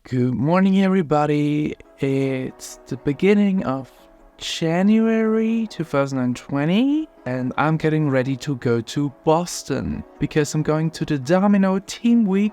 Good morning, everybody. It's the beginning of January 2020, and I'm getting ready to go to Boston because I'm going to the Domino Team Week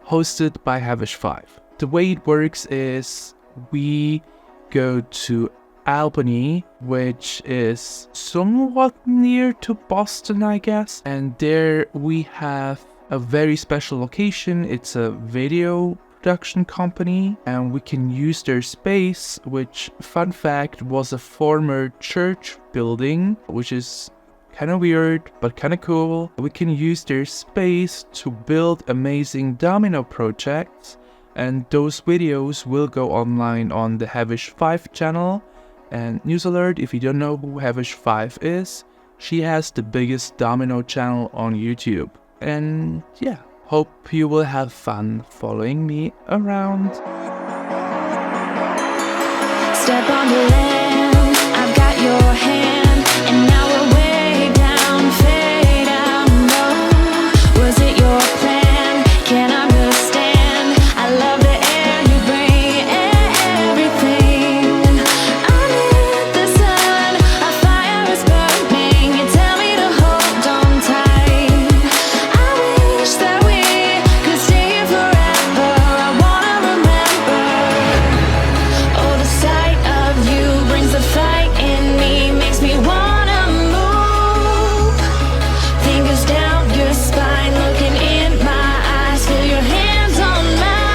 hosted by Havish5. The way it works is we go to Albany, which is somewhat near to Boston, I guess, and there we have a very special location. It's a video production company and we can use their space, which, fun fact, was a former church building, which is kind of weird but kind of cool. We can use their space to build amazing domino projects, and those videos will go online on the Havish5 channel. And news alert, if you don't know who Havish5 is, she has the biggest domino channel on YouTube. And yeah, hope you will have fun following me around. Step on the land, I've got your hand, and now we're way down, fade out low. Was it your plan? Can't understand. I love the air you bring, everything. Under the sun, a fire is burning. You tell me to hold on tight. I wish that we could stay here forever. I wanna remember. Oh, the sight of you brings the fight in me, makes me wanna move. Fingers down your spine, looking in my eyes, feel your hands on mine.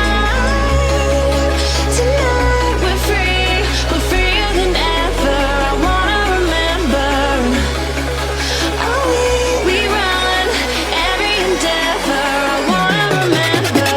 Tonight we're freer than ever. I wanna remember. Oh, we run every endeavor. I wanna remember.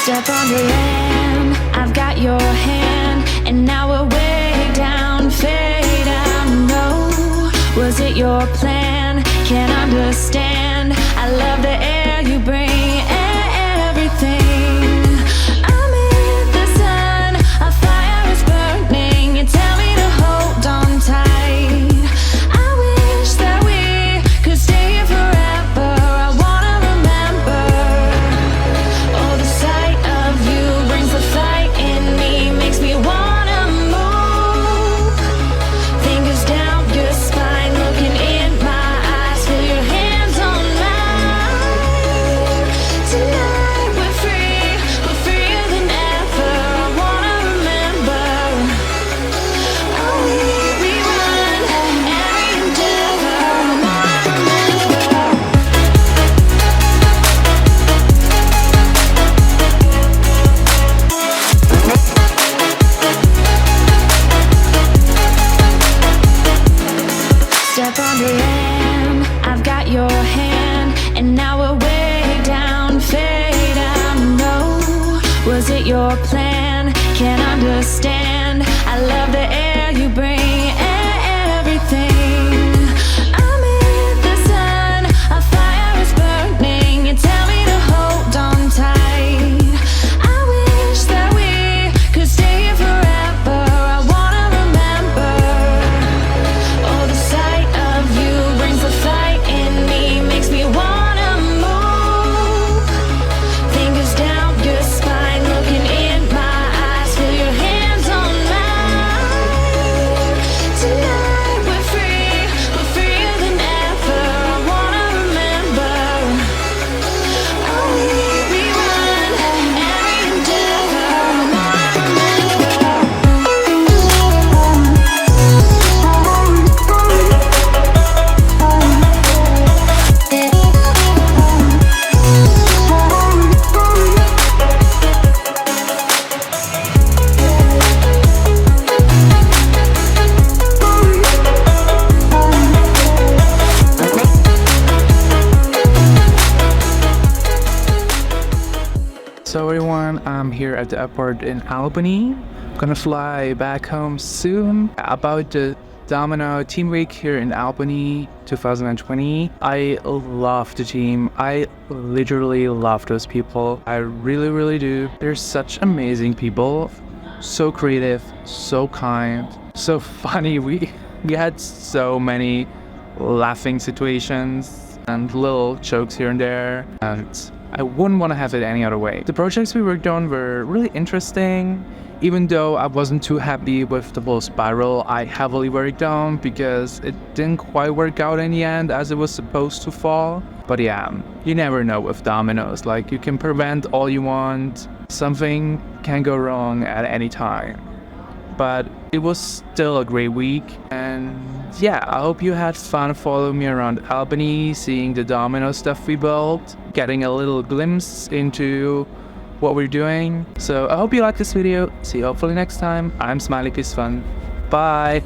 Step on the land, I've got your hand, and now we're way down, fade out, no. Was it your plan? Can't understand. I love the air you bring, everything. I'm in the sun, a fire is burning. You tell me to hold on tight. I wish that we could stay here forever. I wanna remember. Oh, the sight of you brings the fight in me, makes me wanna move. Fingers down your spine, looking in my eyes, feel your hands on mine. Tonight we're freer than ever. I wanna remember. Oh, we run every endeavor. I wanna remember. Step on the land, I've got your hand, and now we're way down, fade out, no. Was it your plan? Can't understand. I love the air you bring, everything. I'm in the sun, a fire is burning. You tell me to hold on tight. I wish that we could stay here forever. I wanna remember. Oh, the sight of you brings the fight in me, makes me wanna move. Fingers down your spine, looking in my eyes, feel your hands on mine. Tonight we're freer than ever. I wanna remember. Oh, we run every endeavor. I wanna remember. So everyone, I'm here at the airport in Albany. I'm gonna fly back home soon. About the Domino Team Week here in Albany 2020. I love the team. I literally love those people. I really do. They're such amazing people. So creative, so kind, so funny. We had so many laughing situations and little jokes here and there, and I wouldn't want to have it any other way. The projects we worked on were really interesting. Even though I wasn't too happy with the whole spiral I heavily worked on because it didn't quite work out in the end as it was supposed to fall. But yeah, you never know with dominoes. Like, you can prevent all you want. Something can go wrong at any time. But it was still a great week, and yeah, I hope you had fun following me around Albany, seeing the domino stuff we built, getting a little glimpse into what we're doing. So I hope you liked this video. See you hopefully next time. I'm Smileypeacefun. Bye!